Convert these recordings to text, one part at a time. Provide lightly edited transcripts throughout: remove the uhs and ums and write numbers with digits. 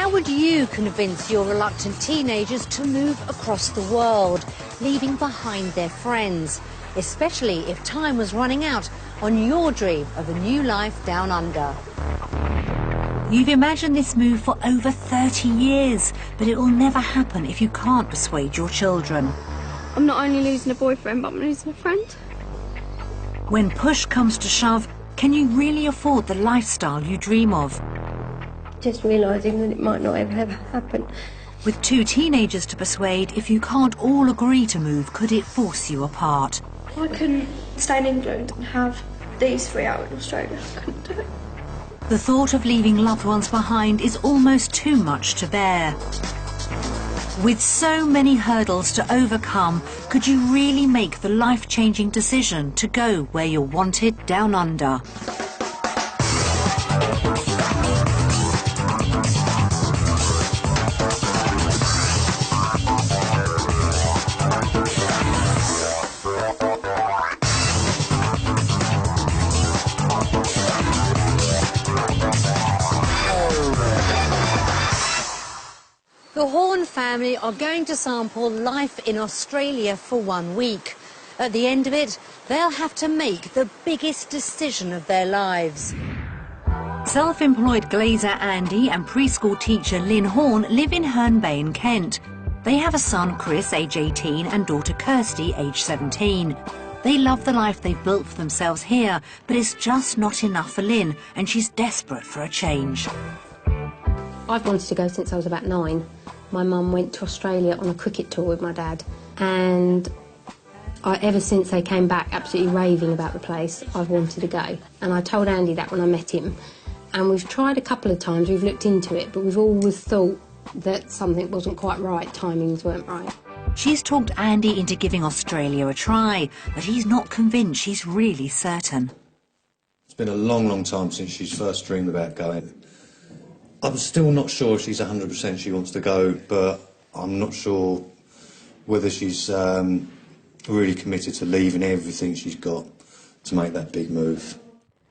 How would you convince your reluctant teenagers to move across the world, leaving behind their friends, especially if time was running out on your dream of a new life down under? You've imagined this move for over 30 years, but it will never happen if you can't persuade your children. I'm not only losing a boyfriend, but I'm losing a friend. When push comes to shove, can you really afford the lifestyle you dream of? Just realising that it might not ever happen. With two teenagers to persuade, if you can't all agree to move, could it force you apart? I couldn't stay in England and have these 3 out in Australia. I couldn't do it. The thought of leaving loved ones behind is almost too much to bear. With so many hurdles to overcome, could you really make the life-changing decision to go where you're wanted down under? The Horn family are going to sample life in Australia for 1 week. At the end of it, they'll have to make the biggest decision of their lives. Self-employed glazer Andy and preschool teacher Lynn Horn live in Herne Bay in Kent. They have a son, Chris, age 18, and daughter Kirsty, age 17. They love the life they've built for themselves here, but it's just not enough for Lynn, and she's desperate for a change. I've wanted to go since I was about 9. My mum went to Australia on a cricket tour with my dad, and ever since they came back absolutely raving about the place, I've wanted to go. And I told Andy that when I met him, and we've tried a couple of times, we've looked into it, but we've always thought that something wasn't quite right, timings weren't right. She's talked Andy into giving Australia a try, but he's not convinced she's really certain. It's been a long, long time since she's first dreamed about going. I'm still not sure if she's 100% she wants to go, but I'm not sure whether she's really committed to leaving everything she's got to make that big move.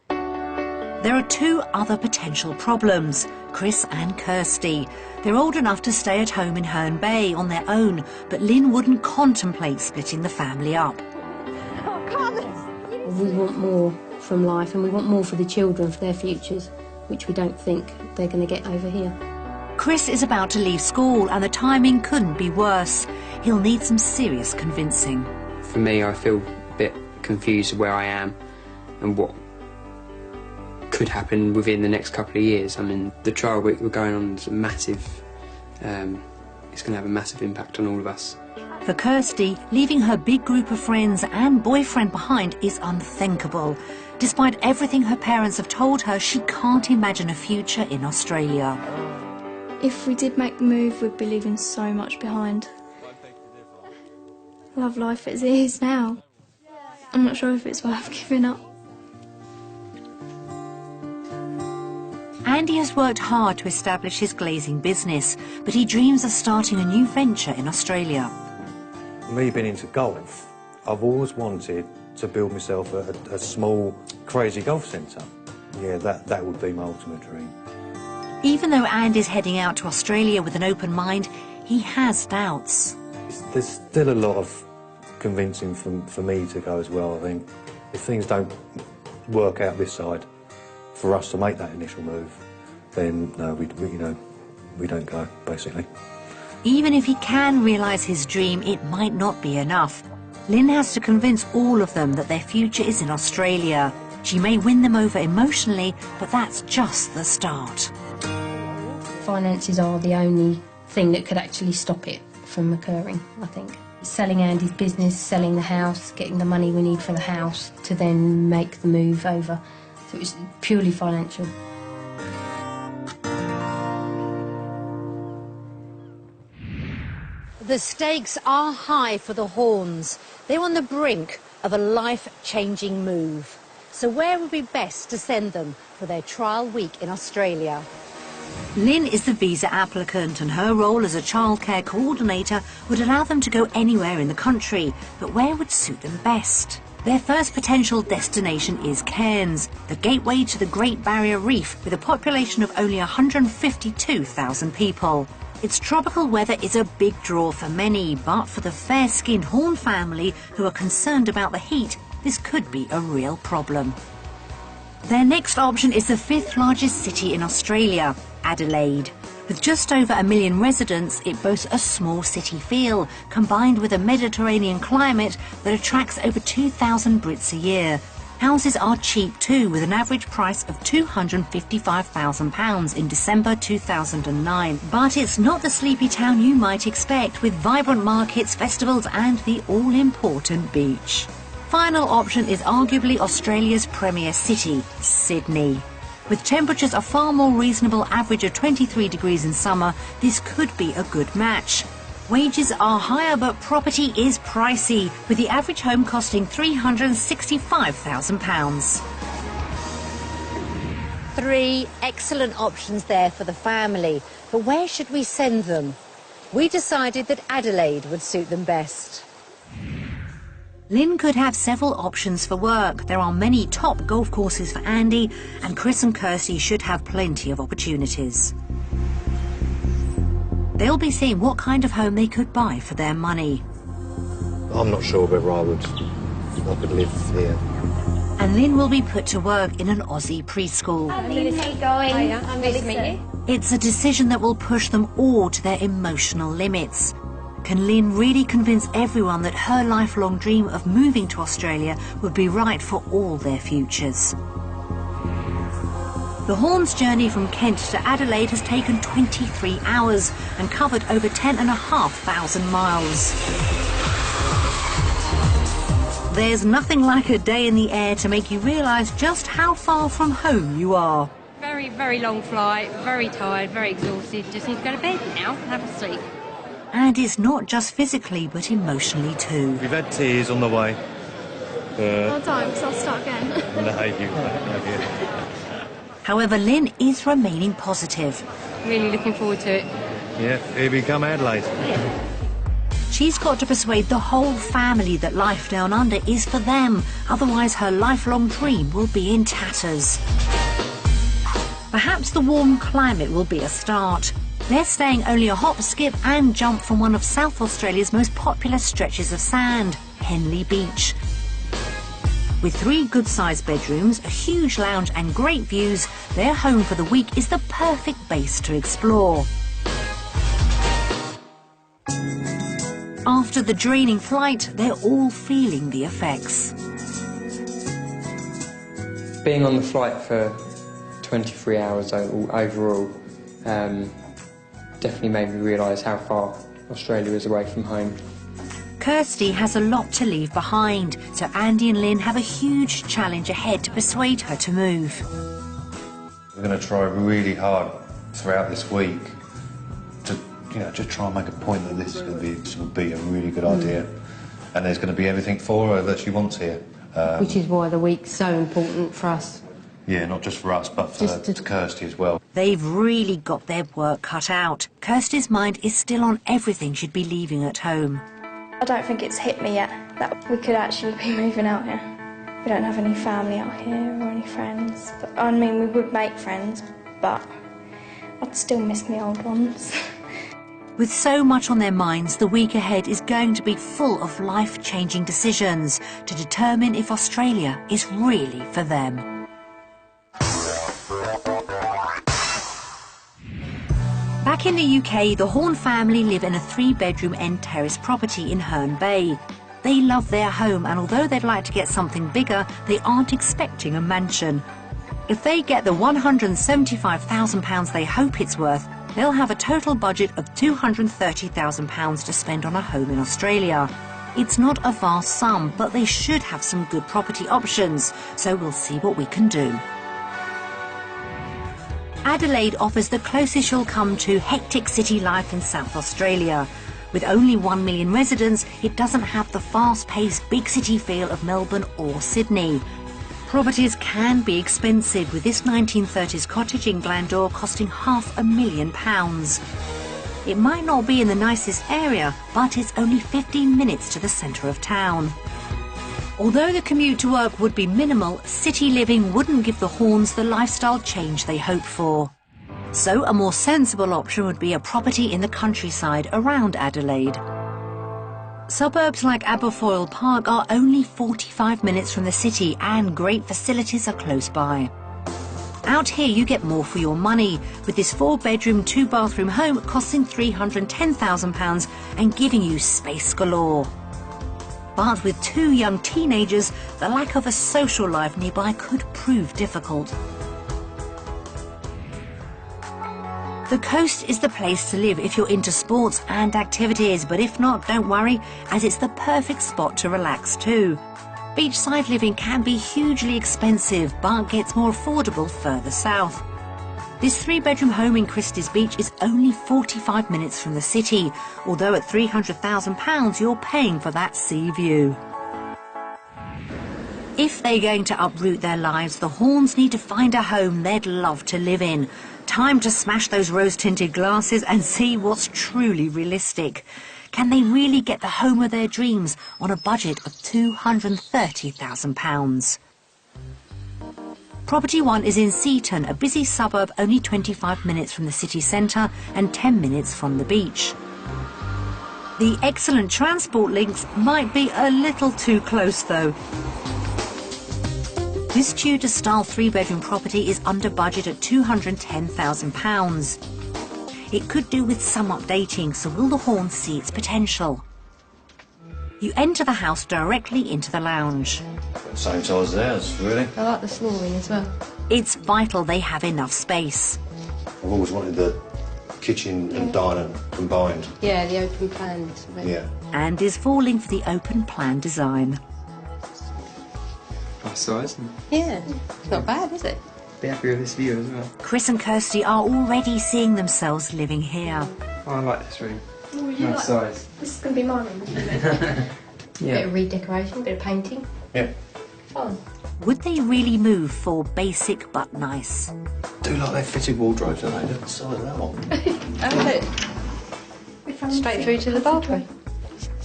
There are 2 other potential problems, Chris and Kirsty. They're old enough to stay at home in Herne Bay on their own, but Lynn wouldn't contemplate splitting the family up. We want more from life, and we want more for the children, for their futures, which we don't think they're going to get over here. Chris is about to leave school and the timing couldn't be worse. He'll need some serious convincing. For me, I feel a bit confused where I am and what could happen within the next couple of years. I mean, the trial week we're going on is massive. It's going to have a massive impact on all of us. For Kirsty, leaving her big group of friends and boyfriend behind is unthinkable. Despite everything her parents have told her, she can't imagine a future in Australia. If we did make the move, we'd be leaving so much behind. I love life as it is now. I'm not sure if it's worth giving up. Andy has worked hard to establish his glazing business, but he dreams of starting a new venture in Australia. Me being into golf, I've always wanted to build myself a small, crazy golf centre. Yeah, that would be my ultimate dream. Even though Andy's heading out to Australia with an open mind, he has doubts. There's still a lot of convincing for me to go as well. I think if things don't work out this side for us to make that initial move, then no, we don't go, basically. Even if he can realise his dream, it might not be enough. Lynn has to convince all of them that their future is in Australia. She may win them over emotionally, but that's just the start. Finances are the only thing that could actually stop it from occurring, I think. Selling Andy's business, selling the house, getting the money we need for the house to then make the move over. So it's purely financial. The stakes are high for the Horns. They're on the brink of a life-changing move. So where would be best to send them for their trial week in Australia? Lynn is the visa applicant, and her role as a childcare coordinator would allow them to go anywhere in the country. But where would suit them best? Their first potential destination is Cairns, the gateway to the Great Barrier Reef, with a population of only 152,000 people. Its tropical weather is a big draw for many, but for the fair-skinned Horn family who are concerned about the heat, this could be a real problem. Their next option is the 5th largest city in Australia, Adelaide. With just over 1 million residents, it boasts a small city feel, combined with a Mediterranean climate that attracts over 2,000 Brits a year. Houses are cheap too, with an average price of £255,000 in December 2009. But it's not the sleepy town you might expect, with vibrant markets, festivals and the all-important beach. Final option is arguably Australia's premier city, Sydney. With temperatures a far more reasonable average of 23 degrees in summer, this could be a good match. Wages are higher, but property is pricey, with the average home costing £365,000. 3 excellent options there for the family, but where should we send them? We decided that Adelaide would suit them best. Lynn could have several options for work. There are many top golf courses for Andy, and Chris and Kirsty should have plenty of opportunities. They'll be seeing what kind of home they could buy for their money. I'm not sure whether I could live here. And Lynn will be put to work in an Aussie preschool. How are you going? Hiya, I'm nice to meet you. It's a decision that will push them all to their emotional limits. Can Lynn really convince everyone that her lifelong dream of moving to Australia would be right for all their futures? The Horns' journey from Kent to Adelaide has taken 23 hours and covered over 10,500 miles. There's nothing like a day in the air to make you realise just how far from home you are. Very, very long flight, very tired, very exhausted. Just need to go to bed now and have a sleep. And it's not just physically, but emotionally too. We've had tears on the way. Well done, because I'll start again. No, you. However, Lynn is remaining positive. Really looking forward to it. Yeah, here we come, Adelaide. She's got to persuade the whole family that life down under is for them, otherwise her lifelong dream will be in tatters. Perhaps the warm climate will be a start. They're staying only a hop, skip and jump from one of South Australia's most popular stretches of sand, Henley Beach. With 3 good-sized bedrooms, a huge lounge and great views, their home for the week is the perfect base to explore. After the draining flight, they're all feeling the effects. Being on the flight for 23 hours overall definitely made me realise how far Australia is away from home. Kirsty has a lot to leave behind, so Andy and Lynn have a huge challenge ahead to persuade her to move. We're going to try really hard throughout this week to, just try and make a point that this will be a really good idea, and there's going to be everything for her that she wants here. Which is why the week's so important for us. Yeah, not just for us, but for Kirsty as well. They've really got their work cut out. Kirsty's mind is still on everything she'd be leaving at home. I don't think it's hit me yet that we could actually be moving out here. We don't have any family out here or any friends. But, I mean, we would make friends, but I'd still miss my old ones. With so much on their minds, the week ahead is going to be full of life-changing decisions to determine if Australia is really for them. Back in the UK, the Horn family live in a 3-bedroom end terrace property in Herne Bay. They love their home, and although they'd like to get something bigger, they aren't expecting a mansion. If they get the £175,000 they hope it's worth, they'll have a total budget of £230,000 to spend on a home in Australia. It's not a vast sum, but they should have some good property options, so we'll see what we can do. Adelaide offers the closest you'll come to hectic city life in South Australia. With only 1 million residents, it doesn't have the fast-paced big city feel of Melbourne or Sydney. Properties can be expensive, with this 1930s cottage in Glandore costing £500,000. It might not be in the nicest area, but it's only 15 minutes to the centre of town. Although the commute to work would be minimal, city living wouldn't give the Horns the lifestyle change they hoped for. So a more sensible option would be a property in the countryside around Adelaide. Suburbs like Aberfoyle Park are only 45 minutes from the city and great facilities are close by. Out here you get more for your money, with this 4-bedroom, 2-bathroom home costing £310,000 and giving you space galore. But with 2 young teenagers, the lack of a social life nearby could prove difficult. The coast is the place to live if you're into sports and activities, but if not, don't worry, as it's the perfect spot to relax too. Beachside living can be hugely expensive, but gets more affordable further south. This 3-bedroom home in Christie's Beach is only 45 minutes from the city, although at £300,000 you're paying for that sea view. If they're going to uproot their lives, the Horns need to find a home they'd love to live in. Time to smash those rose-tinted glasses and see what's truly realistic. Can they really get the home of their dreams on a budget of £230,000? Property 1 is in Seaton, a busy suburb only 25 minutes from the city centre and 10 minutes from the beach. The excellent transport links might be a little too close though. This Tudor-style 3-bedroom property is under budget at £210,000. It could do with some updating, so will the Horns see its potential? You enter the house directly into the lounge. Same size as ours, really. I like the flooring as well. It's vital they have enough space. I've always wanted the kitchen and diner combined. Yeah, the open plans. Yeah. And is falling for the open plan design. Nice size. Yeah, it's not bad, is it? Be happy with this view as well. Chris and Kirsty are already seeing themselves living here. Oh, I like this room. Oh, Nice size. This is going to be my room. Bit of redecoration, bit of painting. Yeah. Fun. Would they really move for basic but nice? Do like their fitted wardrobes, don't they? Look at the size of that one. Straight through to the bathroom.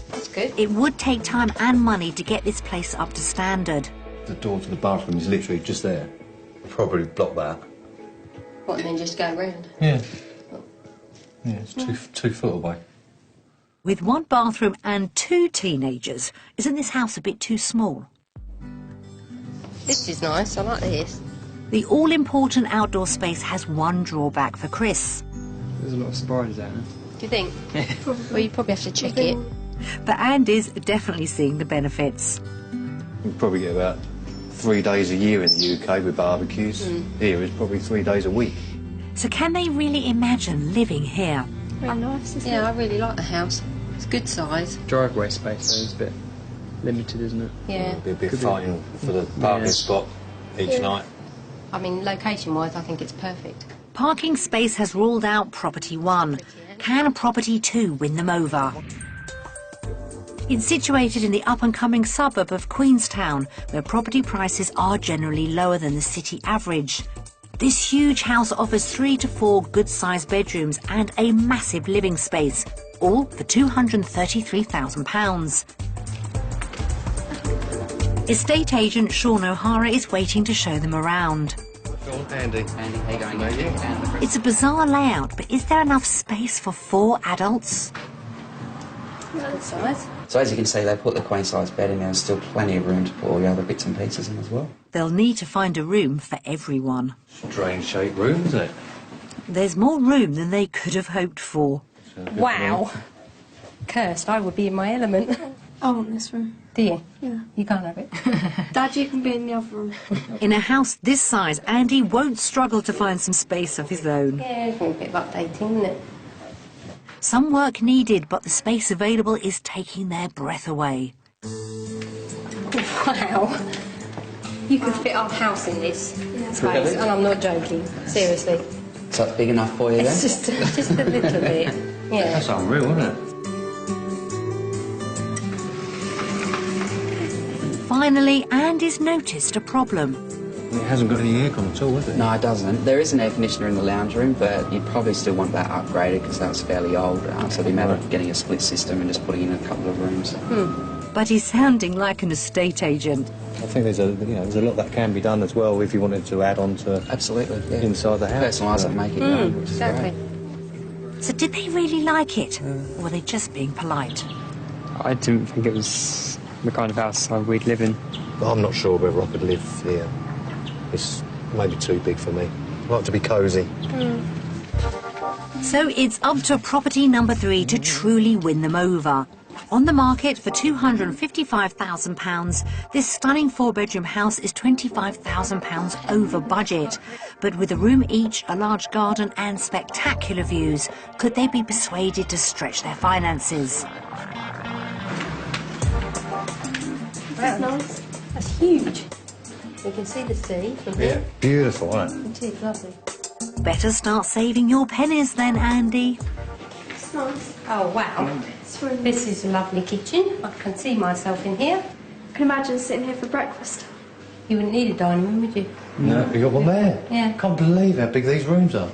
That's good. It would take time and money to get this place up to standard. The door to the bathroom is literally just there. Probably block that. What, and then just go round? Yeah. Yeah, it's 2 foot away. With 1 bathroom and 2 teenagers, isn't this house a bit too small? This is nice, I like this. The all-important outdoor space has one drawback for Chris. There's a lot of spiders out there. Do you think? Well, you probably have to check it. But Andy's definitely seeing the benefits. We probably get about 3 days a year in the UK with barbecues. Here is probably 3 days a week. So can they really imagine living here? Very nice, isn't Yeah, I really like the house. It's good size. Driveway space though is a bit limited, isn't it? Yeah. There'll be a bit of fighting for the parking spot each night. I mean, location-wise, I think it's perfect. Parking space has ruled out property 1. Can property 2 win them over? It's situated in the up-and-coming suburb of Queenstown, where property prices are generally lower than the city average. This huge house offers 3 to 4 good-sized bedrooms and a massive living space, all for £233,000. Estate agent Sean O'Hara is waiting to show them around. Sean, Andy. Andy, how you going? It's a bizarre layout, but is there enough space for 4 adults? Good size. So as you can see, they put the queen size bed in there. There's still plenty of room to put all the other bits and pieces in as well. They'll need to find a room for everyone. Strange-shaped room, isn't it? There's more room than they could have hoped for. Wow. Cursed, I would be in my element. I want this room. Do you? Yeah. You can't have it. Dad, you can be in the other room. In a house this size, Andy won't struggle to find some space of his own. Yeah, it's a bit of updating, isn't it? Some work needed, but the space available is taking their breath away. Wow. You could fit our house in this space, Really? and I'm not joking. Seriously. So that's big enough for you then? It's just a little bit. Yeah. That's unreal, isn't it? Finally, Andy's noticed a problem. It hasn't got any aircon at all, has it? No, it doesn't. There is an air conditioner in the lounge room, but you'd probably still want that upgraded because that was fairly old. So it'd be a matter of getting a split system and just putting in a couple of rooms. but he's sounding like an estate agent. I think there's a lot that can be done as well if you wanted to add on to Absolutely, yeah. inside the house. Personalise it and make it your own, which is Exactly. great. So did they really like it? Or were they just being polite? I didn't think it was the kind of house we'd live in. I'm not sure whether I could live here. It's maybe too big for me. I like to be cosy. So it's up to property number 3 to truly win them over. On the market for £255,000, this stunning 4-bedroom house is £25,000 over budget. But with a room each, a large garden and spectacular views, could they be persuaded to stretch their finances? That's nice. That's huge. You can see the sea from here. Beautiful, isn't it? It is lovely. Better start saving your pennies then, Andy. It's nice. Oh, wow. This is a lovely kitchen. I can see myself in here. I can imagine sitting here for breakfast. You wouldn't need a dining room, would you? No, you got one there. Yeah. Can't believe how big these rooms are.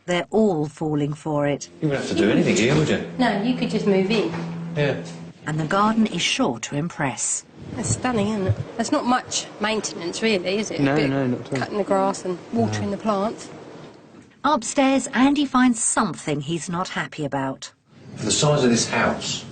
They're all falling for it. You wouldn't have to do anything here, would you? No, you could just move in. Yeah. And the garden is sure to impress. It's stunning, isn't it? There's not much maintenance, really, is it? No, A bit no, not at all. Cutting the grass and watering the plants. Upstairs, Andy finds something he's not happy about. For the size of this house,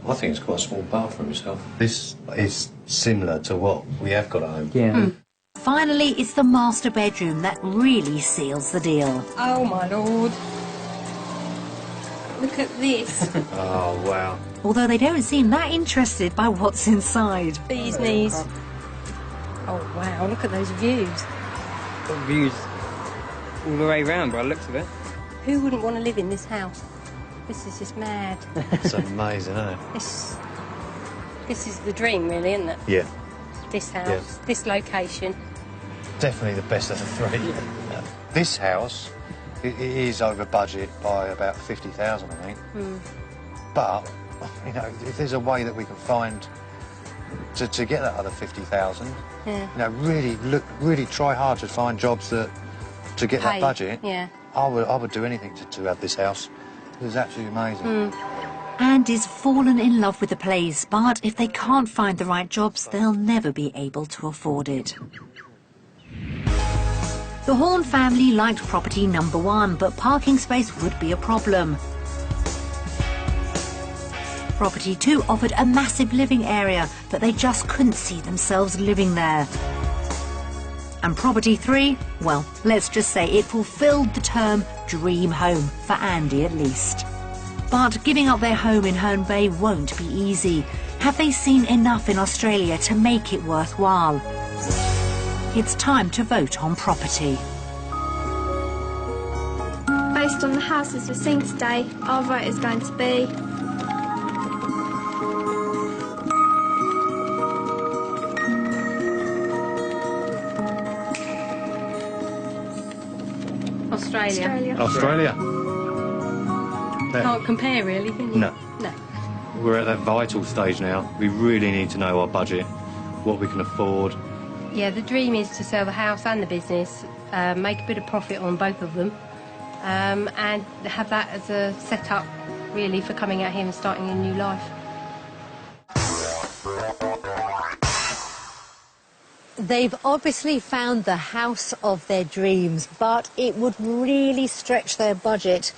I think it's quite a small bathroom itself. This is similar to what we have got at home. Yeah. Finally, it's the master bedroom that really seals the deal. Oh, my Lord. Look at this. Oh, wow. Although they don't seem that interested by what's inside. These knees. Oh, wow, look at those views. Got views all the way round by the looks of it. Who wouldn't want to live in this house? This is just mad. It's amazing, isn't it? This is the dream, really, isn't it? Yeah. This house, Yeah. this location. Definitely the best of the three. This house, it is over budget by about 50,000, I think. But, you know, if there's a way that we can find to get that other 50,000, Yeah. you know, really try hard to find jobs that to get that Pay, budget. yeah. I would do anything to have this house. It was absolutely amazing. Andy's fallen in love with the place, but if they can't find the right jobs, they'll never be able to afford it. The Horn family liked property number 1, but parking space would be a problem. Property 2 offered a massive living area, but they just couldn't see themselves living there. And property 3, well, let's just say it fulfilled the term dream home, for Andy at least. But giving up their home in Herne Bay won't be easy. Have they seen enough in Australia to make it worthwhile? It's time to vote on property. Based on the houses we've seen today, our vote is going to be Australia. Australia. Can't compare, really, can you? No. No. We're at that vital stage now. We really need to know our budget, what we can afford. Yeah, the dream is to sell the house and the business, make a bit of profit on both of them, and have that as a setup, really, for coming out here and starting a new life. They've obviously found the house of their dreams, but it would really stretch their budget.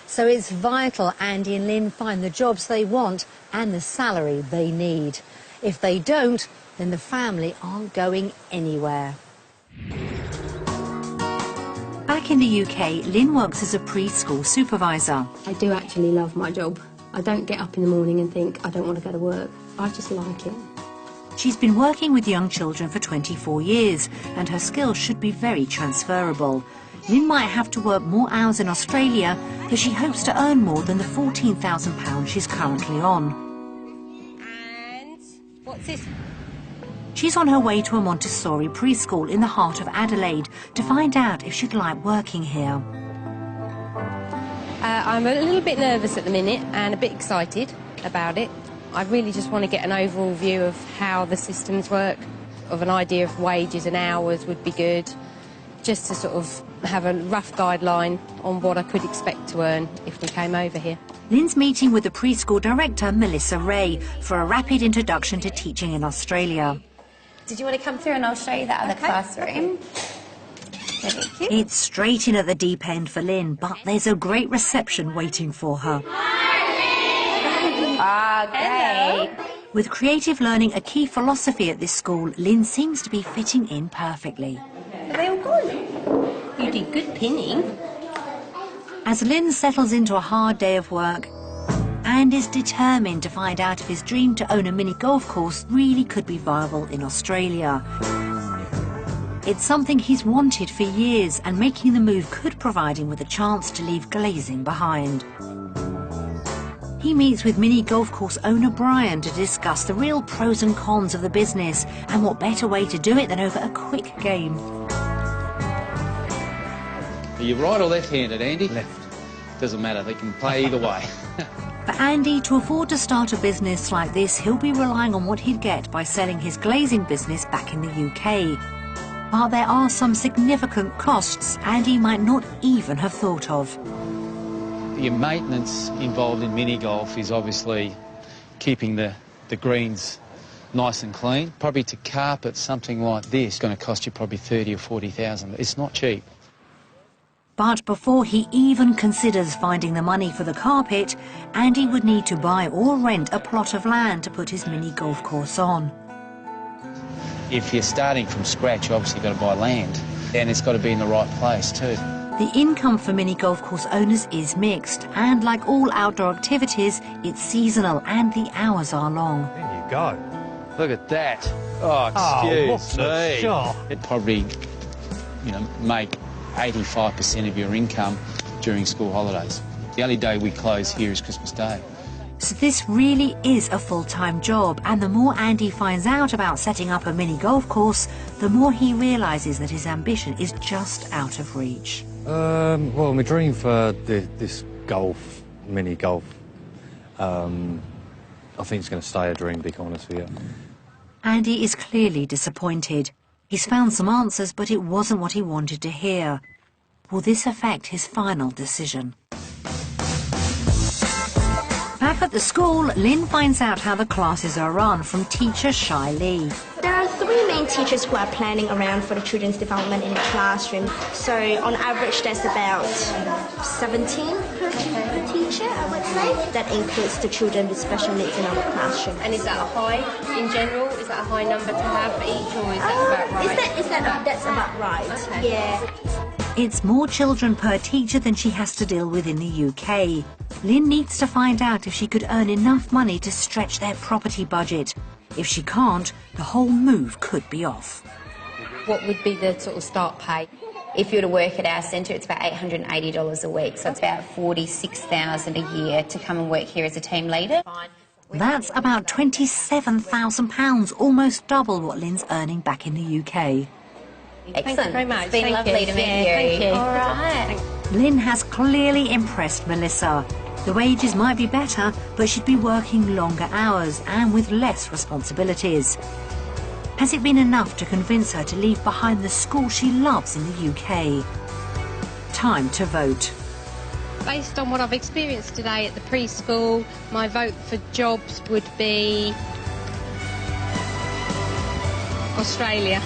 So it's vital Andy and Lynn find the jobs they want and the salary they need. If they don't, then the family aren't going anywhere. Back in the UK, Lynn works as a preschool supervisor. I do actually love my job. I don't get up in the morning and think I don't want to go to work. I just like it. She's been working with young children for 24 years, and her skills should be very transferable. Lynn might have to work more hours in Australia, but she hopes to earn more than the £14,000 she's currently on. And what's this? She's on her way to a Montessori preschool in the heart of Adelaide to find out if she'd like working here. I'm a little bit nervous at the minute and a bit excited about it. I really just want to get an overall view of how the systems work, of an idea of wages and hours would be good, just to sort of have a rough guideline on what I could expect to earn if we came over here. Lynn's meeting with the preschool director, Melissa Ray, for a rapid introduction to teaching in Australia. Did you want to come through and I'll show you that other classroom? Thank you. It's straight in at the deep end for Lynn, but there's a great reception waiting for her. Ah, great. With creative learning a key philosophy at this school, Lynn seems to be fitting in perfectly. Are they all gone? You did good pinning. As Lynn settles into a hard day of work and is determined to find out if his dream to own a mini golf course really could be viable in Australia. It's something he's wanted for years, and making the move could provide him with a chance to leave glazing behind. He meets with mini golf course owner Brian to discuss the real pros and cons of the business, and what better way to do it than over a quick game. Are you right or left-handed, Andy? Left. Doesn't matter, they can play either way. For Andy, to afford to start a business like this, he'll be relying on what he'd get by selling his glazing business back in the UK. But there are some significant costs Andy might not even have thought of. Your maintenance involved in mini golf is obviously keeping the greens nice and clean. Probably to carpet something like this is going to cost you probably 30 or 40,000. It's not cheap. But before he even considers finding the money for the carpet, Andy would need to buy or rent a plot of land to put his mini golf course on. If you're starting from scratch, you obviously got to buy land, and it's got to be in the right place too. The income for mini golf course owners is mixed, and like all outdoor activities, it's seasonal and the hours are long. There you go. Look at that. Oh, excuse me. Shot. It'd probably, make 85% of your income during school holidays. The only day we close here is Christmas Day. So this really is a full-time job, and the more Andy finds out about setting up a mini golf course, the more he realises that his ambition is just out of reach. Well, my dream for this mini golf, I think it's going to stay a dream, to be honest with you. Andy is clearly disappointed. He's found some answers, but it wasn't what he wanted to hear. Will this affect his final decision? Back at the school, Lynn finds out how the classes are run from teacher Shai Lee. There are 3 main teachers who are planning around for the children's development in the classroom. So on average, there's about 17 per teacher, I would say. That includes the children with special needs in our classroom. And is that a high in general? Is that a high number to have for each, or is that about right? That's about right. Okay. Yeah. It's more children per teacher than she has to deal with in the UK. Lynn needs to find out if she could earn enough money to stretch their property budget. If she can't, the whole move could be off. What would be the sort of start pay? If you were to work at our centre, it's about $880 a week, so it's about $46,000 a year to come and work here as a team leader. That's about £27,000, almost double what Lynn's earning back in the UK. Excellent. Thank you very much. It's been lovely to meet you. Thank you. All right. Lynn has clearly impressed Melissa. The wages might be better, but she'd be working longer hours and with less responsibilities. Has it been enough to convince her to leave behind the school she loves in the UK? Time to vote. Based on what I've experienced today at the preschool, my vote for jobs would be Australia.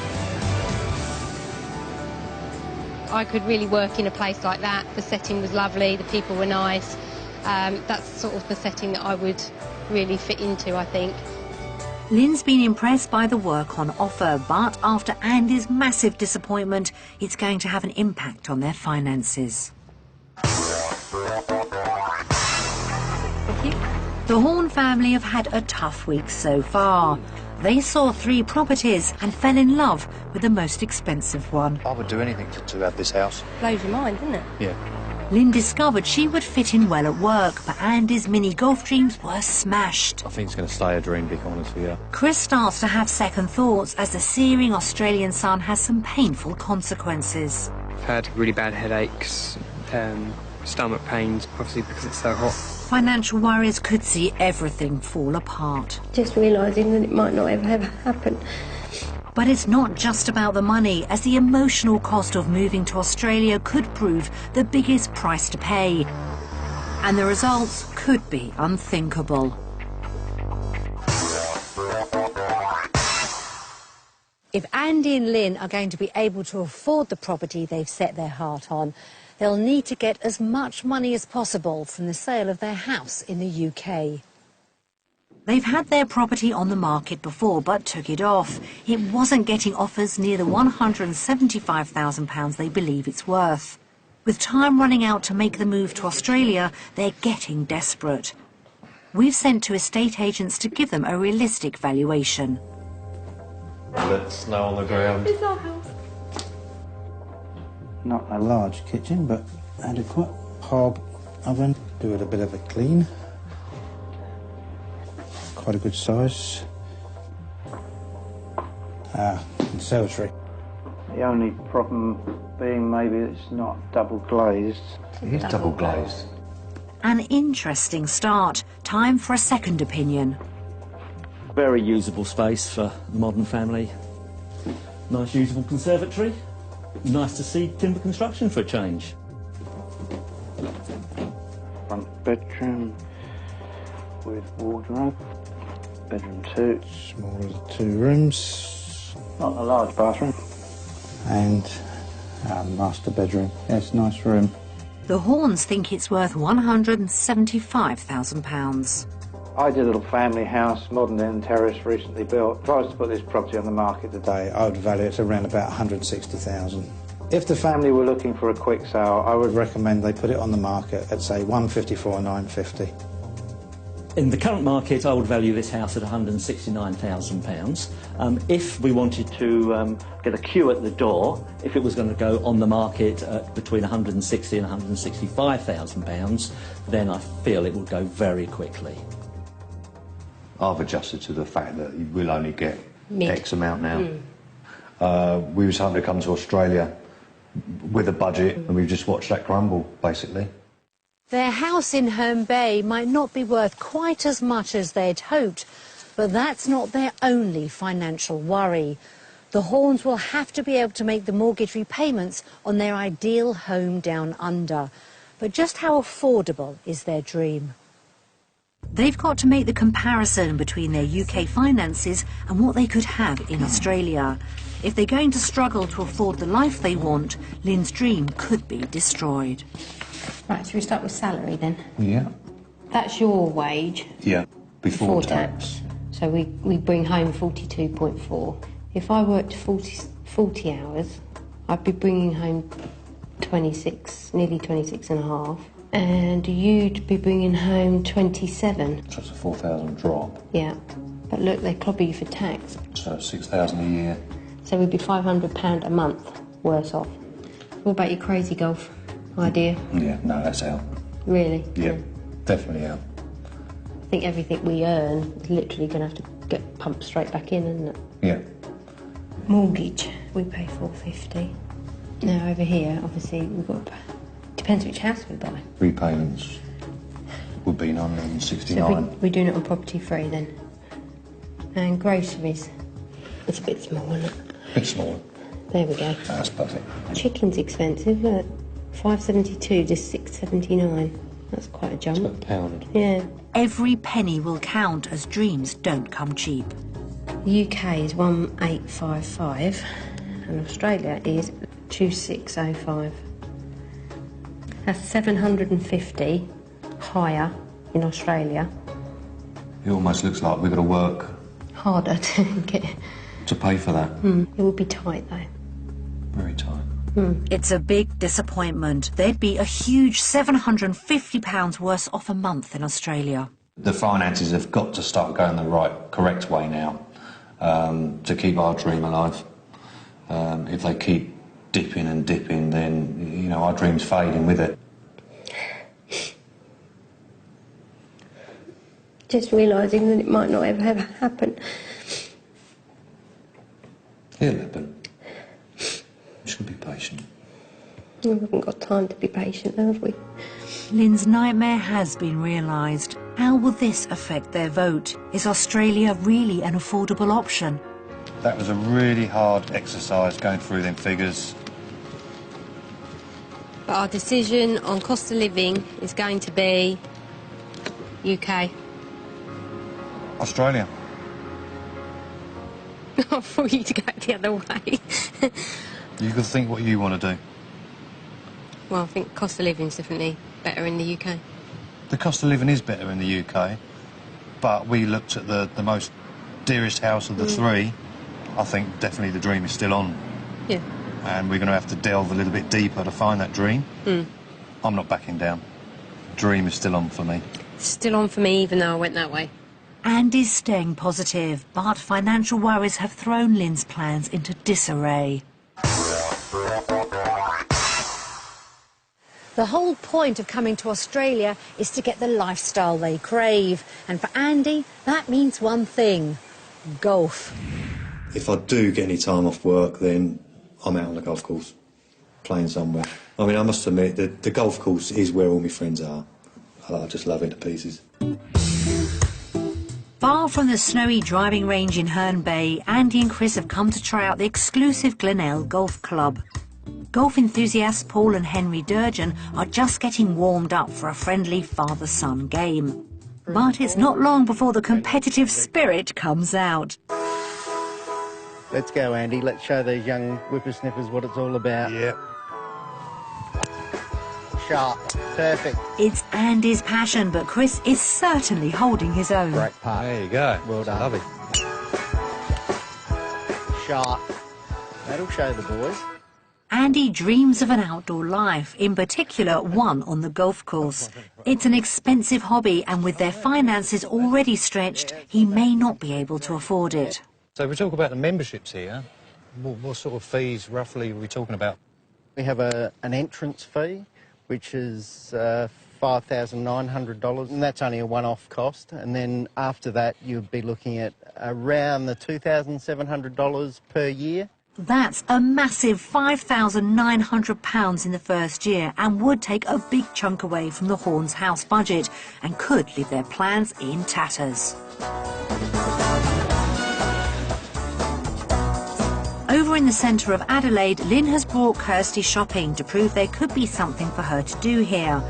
I could really work in a place like that. The setting was lovely, the people were nice. That's sort of the setting that I would really fit into, I think. Lynn's been impressed by the work on offer, but after Andy's massive disappointment, it's going to have an impact on their finances. Thank you. The Horn family have had a tough week so far. They saw 3 properties and fell in love with the most expensive one. I would do anything to have this house. Blows your mind, doesn't it? Yeah. Lynn discovered she would fit in well at work, but Andy's mini golf dreams were smashed. I think it's going to stay a dream, to be honest with you. Chris starts to have second thoughts as the searing Australian sun has some painful consequences. I've had really bad headaches, stomach pains, obviously because it's so hot. Financial worries could see everything fall apart. Just realising that it might not ever happen. But it's not just about the money, as the emotional cost of moving to Australia could prove the biggest price to pay. And the results could be unthinkable. If Andy and Lynn are going to be able to afford the property they've set their heart on, they'll need to get as much money as possible from the sale of their house in the UK. They've had their property on the market before, but took it off. It wasn't getting offers near the £175,000 they believe it's worth. With time running out to make the move to Australia, they're getting desperate. We've sent to estate agents to give them a realistic valuation. Let snow on the ground. It's our house. Not a large kitchen, but adequate. Hob oven, do it a bit of a clean. Quite a good size. Conservatory. The only problem being maybe it's not double glazed. It is double glazed. An interesting start. Time for a second opinion. Very usable space for a modern family. Nice usable conservatory. Nice to see timber construction for a change. Front bedroom with wardrobe. Bedroom 2. Smaller 2 rooms. Not a large bathroom. And master bedroom. Yes, nice room. The Horns think it's worth £175,000. I did a little family house, modern end terrace, recently built. If I was to put this property on the market today, I would value it around about £160,000. If the family were looking for a quick sale, I would recommend they put it on the market at, say, £154,950. In the current market, I would value this house at £169,000. If we wanted to get a queue at the door, if it was going to go on the market at between £160,000 and £165,000, then I feel it would go very quickly. I've adjusted to the fact that you will only get X amount now. We was hoping to come to Australia with a budget, and we've just watched that crumble, basically. Their house in Herne Bay might not be worth quite as much as they'd hoped, but that's not their only financial worry. The Horns will have to be able to make the mortgage repayments on their ideal home down under. But just how affordable is their dream? They've got to make the comparison between their UK finances and what they could have in Australia. If they're going to struggle to afford the life they want, Lynn's dream could be destroyed. Right, so we start with salary then. Yeah. That's your wage. Yeah, before tax. So we bring home 42.4. If I worked 40 hours, I'd be bringing home 26, nearly 26 and a half. And you'd be bringing home 27. So it's a 4,000 drop. Yeah. But look, they clobber you for tax. So 6,000 a year. So we'd be £500 a month worse off. What about your crazy golf idea? Yeah, no, that's out. Really? Yeah, definitely out. I think everything we earn is literally going to have to get pumped straight back in, isn't it? Yeah. Mortgage, we pay £450. Now over here, obviously, we've got... Depends which house we buy. Repayments would be 969. So we're doing it on property free then. And groceries. It's a bit small, isn't it? A bit smaller. There we go. That's perfect. Chicken's expensive, look. $5.72 to $6.79. That's quite a jump. It's a pound. Yeah. Every penny will count as dreams don't come cheap. The UK is 1855 and Australia is 2605. That's 750 higher in Australia. It almost looks like we've got to work Harder to get. to pay for that. It would be tight though. Very tight. It's a big disappointment. They'd be a huge £750 worse off a month in Australia. The finances have got to start going the correct way now to keep our dream alive. If they keep dipping and dipping, then, you know, our dream's fading with it. Just realising that it might not ever happen. It'll happen. Just be patient. We haven't got time to be patient, have we? Lynn's nightmare has been realised. How will this affect their vote? Is Australia really an affordable option? That was a really hard exercise going through them figures. But our decision on cost of living is going to be UK. Australia. I thought you'd go the other way. You can think what you want to do. Well, I think cost of living is definitely better in the UK. The cost of living is better in the UK, but we looked at the most dearest house of the three. I think definitely the dream is still on. Yeah. And we're going to have to delve a little bit deeper to find that dream. I'm not backing down. Dream is still on for me. Still on for me, even though I went that way. Andy's staying positive, but financial worries have thrown Lynn's plans into disarray. The whole point of coming to Australia is to get the lifestyle they crave. And for Andy, that means one thing: golf. If I do get any time off work, then I'm out on the golf course, playing somewhere. I mean, I must admit that the golf course is where all my friends are. I just love it to pieces. Far from the snowy driving range in Herne Bay, Andy and Chris have come to try out the exclusive Glenelg Golf Club. Golf enthusiasts Paul and Henry Durgeon are just getting warmed up for a friendly father-son game. But it's not long before the competitive spirit comes out. Let's go, Andy. Let's show these young whippersnippers what it's all about. Yep. Sharp. Perfect. It's Andy's passion, but Chris is certainly holding his own. Great putt. There you go. Well done. Lovely. Sharp. That'll show the boys. Andy dreams of an outdoor life, in particular one on the golf course. It's an expensive hobby, and with their finances already stretched, he may not be able to afford it. So if we talk about the memberships here, what sort of fees roughly are we talking about? We have an entrance fee, which is $5,900, and that's only a one-off cost. And then after that, you'd be looking at around the $2,700 per year. That's a massive £5,900 in the first year, and would take a big chunk away from the Horns house budget and could leave their plans in tatters. Over in the centre of Adelaide, Lynn has brought Kirsty shopping to prove there could be something for her to do here.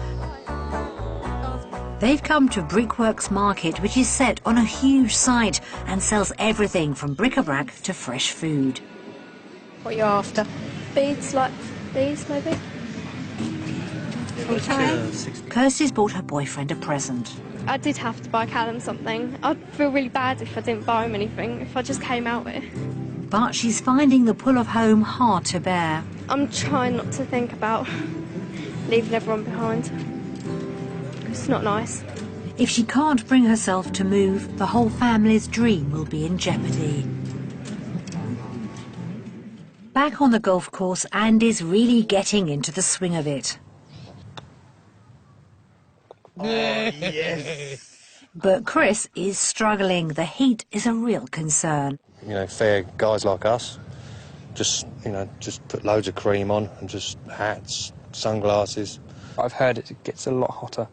They've come to Brickworks Market, which is set on a huge site and sells everything from bric-a-brac to fresh food. What are you after? Beads like these, maybe? Kirsty's bought her boyfriend a present. I did have to buy Callum something. I'd feel really bad if I didn't buy him anything, if I just came out here. But she's finding the pull of home hard to bear. I'm trying not to think about leaving everyone behind. It's not nice. If she can't bring herself to move, the whole family's dream will be in jeopardy. Back on the golf course, Andy's really getting into the swing of it. Oh, yes! But Chris is struggling. The heat is a real concern. You know, fair guys like us, just put loads of cream on and just hats, sunglasses. I've heard it gets a lot hotter,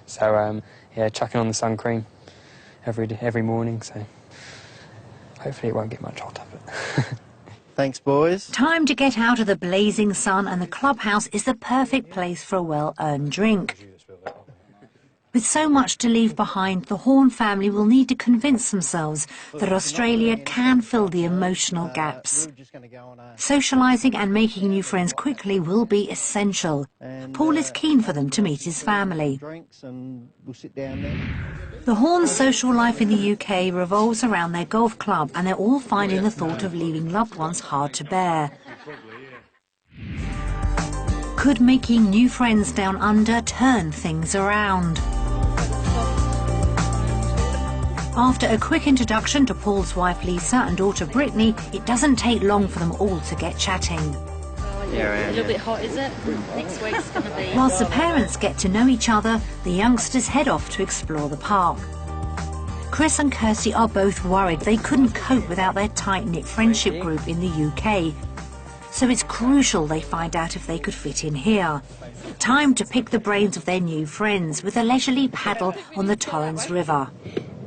so yeah, chucking on the sun cream every morning. So hopefully it won't get much hotter. But Thanks, boys. Time to get out of the blazing sun, and the clubhouse is the perfect place for a well-earned drink. With so much to leave behind, the Horn family will need to convince themselves that Australia can fill the emotional gaps. Socialising and making new friends quickly will be essential. Paul is keen for them to meet his family. The Horns' social life in the UK revolves around their golf club, and they're all finding the thought of leaving loved ones hard to bear. Could making new friends down under turn things around? After a quick introduction to Paul's wife Lisa and daughter Brittany, it doesn't take long for them all to get chatting. A little bit hot, is it? Next week's going to be... Whilst the parents get to know each other, the youngsters head off to explore the park. Chris and Kirsty are both worried they couldn't cope without their tight-knit friendship group in the UK. So it's crucial they find out if they could fit in here. Time to pick the brains of their new friends with a leisurely paddle on the Torrens River.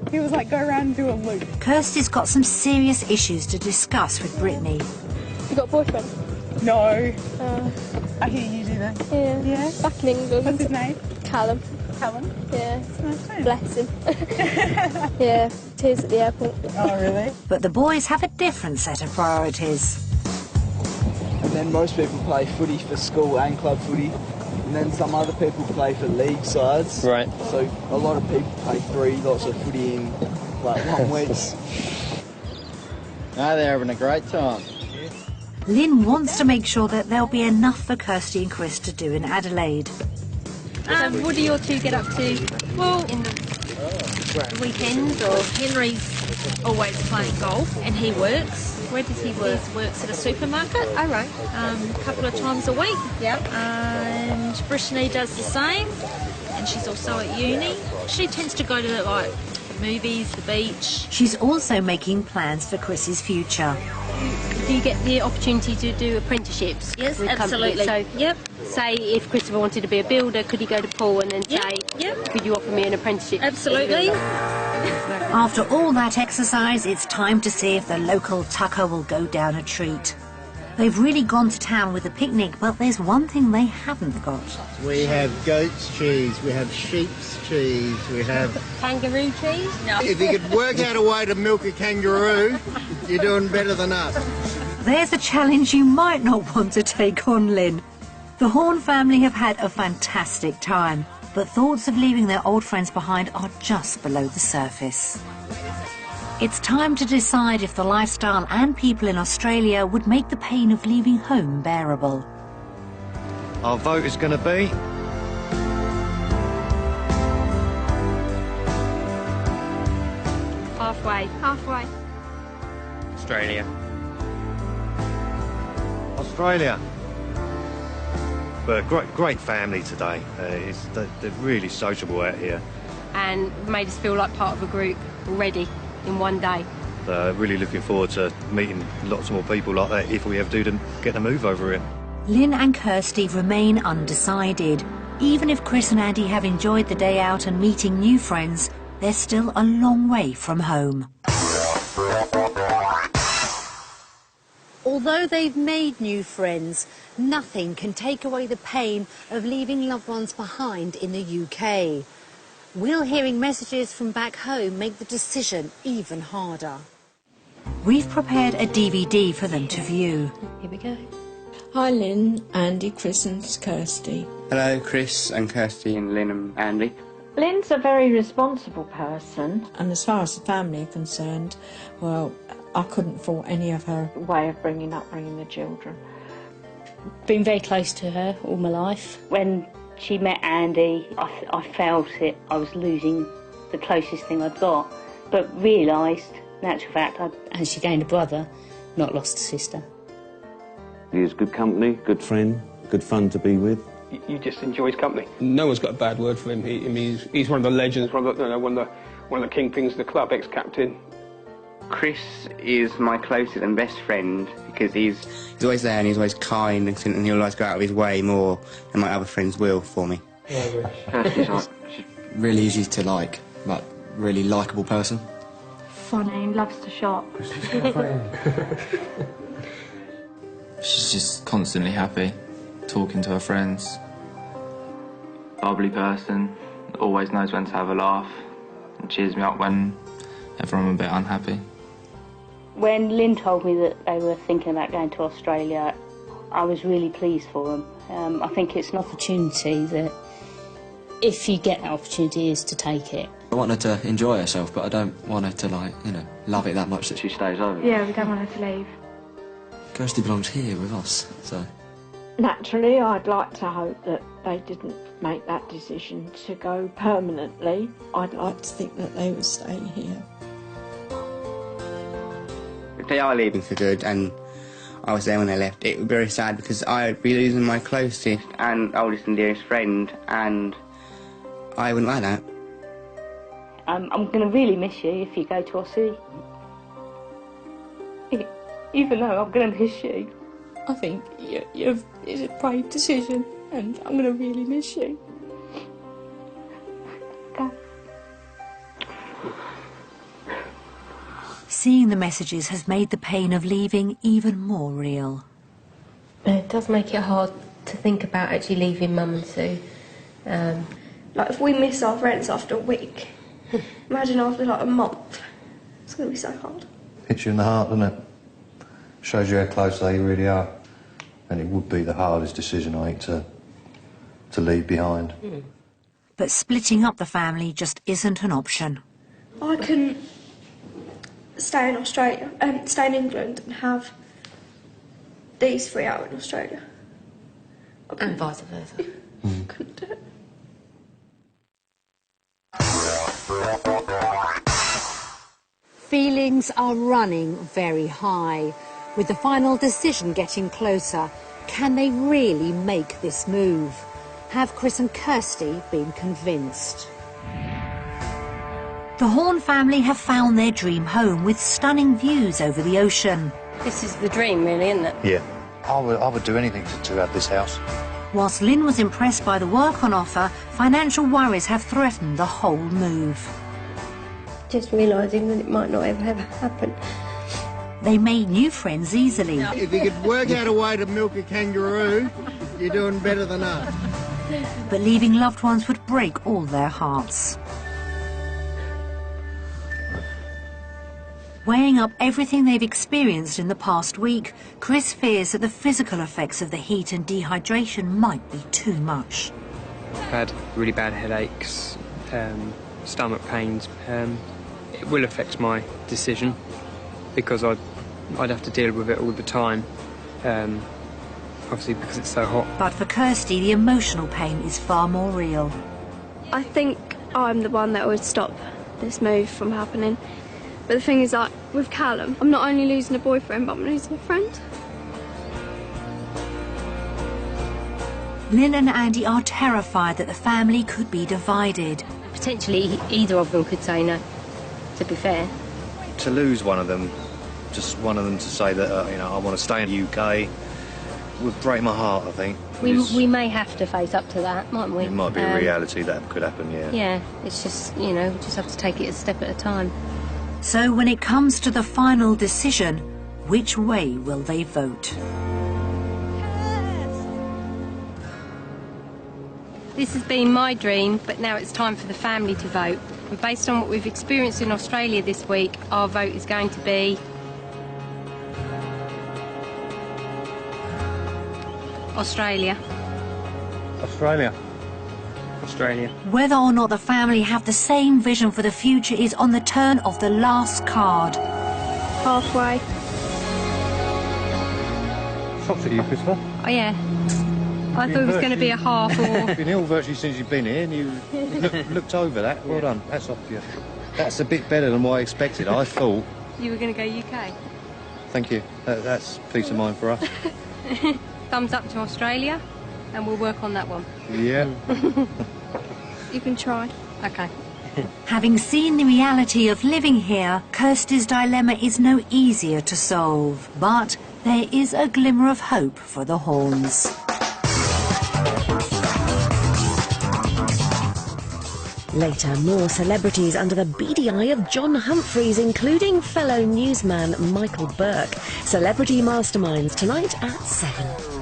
He was like, go around and do a loop. Kirsty's got some serious issues to discuss with Brittany. You got a boyfriend? No. I hear you do. then? Yeah. Yeah? Back in England. What's his name? Callum. Callum? Yeah. Nice name. Bless him. Yeah, tears at the airport. Oh, really? But the boys have a different set of priorities. And then most people play footy for school and club footy. And then some other people play for league sides. Right. So a lot of people play 3 lots of footy in like 1 week. No, they're having a great time. Lynn wants to make sure that there'll be enough for Kirsty and Chris to do in Adelaide. What do your two get up to? Well, in the weekends, or Henry's always playing golf, and he works. Where does he work? He works at a supermarket. Oh, right. A couple of times a week. Yeah. And Brittany does the same, and she's also at uni. She tends to go to, like, the movies, the beach. She's also making plans for Chris's future. Do you get the opportunity to do apprenticeships? Yes, with absolutely. companies? So, Yep. say if Christopher wanted to be a builder, could he go to Paul and then say, could you offer me an apprenticeship? Absolutely. After all that exercise, it's time to see if the local tucker will go down a treat. They've really gone to town with the picnic, but there's one thing they haven't got. We have goat's cheese, we have sheep's cheese, we have... Kangaroo cheese? No. If you could work out a way to milk a kangaroo, you're doing better than us. There's a challenge you might not want to take on, Lynn. The Horn family have had a fantastic time, but thoughts of leaving their old friends behind are just below the surface. It's time to decide if the lifestyle and people in Australia would make the pain of leaving home bearable. Our vote is going to be... Halfway. Halfway. Australia. Australia. But great family today. They're really sociable out here. And made us feel like part of a group already in one day. Really looking forward to meeting lots more people like that if we ever do get the move over here. Lynn and Kirsty remain undecided. Even if Chris and Andy have enjoyed the day out and meeting new friends, they're still a long way from home. Although they've made new friends, nothing can take away the pain of leaving loved ones behind in the UK. Will hearing messages from back home make the decision even harder? We've prepared a DVD for them to view. Here we go. Hi Lynn, Andy, Chris and Kirsty. Hello, Chris and Kirsty and Lynn and Andy. Lynn's a very responsible person. And as far as the family are concerned, well, I couldn't fault any of her way of bringing the children. Been very close to her all my life. When she met Andy, I felt it. I was losing the closest thing I'd got, but realised, in actual fact, and she gained a brother, not lost a sister. He is good company, good friend, good fun to be with. You just enjoy his company. No one's got a bad word for him. He's one of the legends, one of the kingpins of the club, ex-captain. Chris is my closest and best friend because he's always there and he's always kind and he'll always go out of his way more than my other friends will for me. She's really easy to like, but really likeable person. Funny and loves to shop. She's just constantly happy, talking to her friends. Bubbly person, always knows when to have a laugh and cheers me up whenever I'm a bit unhappy. When Lynn told me that they were thinking about going to Australia, I was really pleased for them. I think it's an opportunity that, if you get that opportunity, is to take it. I want her to enjoy herself, but I don't want her to, like, love it that much that she stays over. Yeah, we don't want her to leave. Kirsty belongs here with us, so... Naturally, I'd like to hope that they didn't make that decision to go permanently. I'd like to think that they would stay here. If they are leaving for good and I was there when they left, it would be very sad because I would be losing my closest and oldest and dearest friend, and I wouldn't like that. I'm going to really miss you if you go to Aussie. Even though I'm going to miss you. I think it's a brave decision, and I'm going to really miss you. Seeing the messages has made the pain of leaving even more real. It does make it hard to think about actually leaving Mum and Sue. Like, if we miss our friends after a week, imagine after like a month. It's going to be so hard. Hits you in the heart, doesn't it? Shows you how close they really are. And it would be the hardest decision, I think, to leave behind. But splitting up the family just isn't an option. I couldn't stay in Australia, stay in England and have these 3 out in Australia. And vice versa. Couldn't do it. Feelings are running very high. With the final decision getting closer, can they really make this move? Have Chris and Kirsty been convinced? The Horn family have found their dream home with stunning views over the ocean. This is the dream, really, isn't it? Yeah. I would do anything to have this house. Whilst Lynn was impressed by the work on offer, financial worries have threatened the whole move. Just realising that it might not ever happen. They made new friends easily. If you could work out a way to milk a kangaroo, you're doing better than us. But leaving loved ones would break all their hearts. Weighing up everything they've experienced in the past week, Chris fears that the physical effects of the heat and dehydration might be too much. I've had really bad headaches, stomach pains. It will affect my decision because I'd have to deal with it all the time, obviously because it's so hot. But for Kirsty, the emotional pain is far more real. I think I'm the one that would stop this move from happening. But the thing is, like, with Callum, I'm not only losing a boyfriend, but I'm losing a friend. Lynn and Andy are terrified that the family could be divided. Potentially either of them could say no, to be fair. To lose one of them, just one of them to say that, I want to stay in the UK, would break my heart, I think. We may have to face up to that, mightn't we? It might be a reality that could happen, yeah. Yeah, it's just, we just have to take it a step at a time. So when it comes to the final decision, which way will they vote? This has been my dream, but now it's time for the family to vote. And based on what we've experienced in Australia this week, our vote is going to be Australia. Australia. Australia. Whether or not the family have the same vision for the future is on the turn of the last card. Halfway. Shocked at you, Christopher. Oh, yeah. I thought it was going to be a half or... You've been ill virtually since you've been here and you looked over that. Well done. That's off you. That's a bit better than what I expected. I thought... You were going to go UK? Thank you. That's peace of mind for us. Thumbs up to Australia, and we'll work on that one. Yeah. You can try. OK. Having seen the reality of living here, Kirsty's dilemma is no easier to solve. But there is a glimmer of hope for the Horns. Later, more celebrities under the beady eye of John Humphreys, including fellow newsman Michael Burke. Celebrity Masterminds tonight at 7.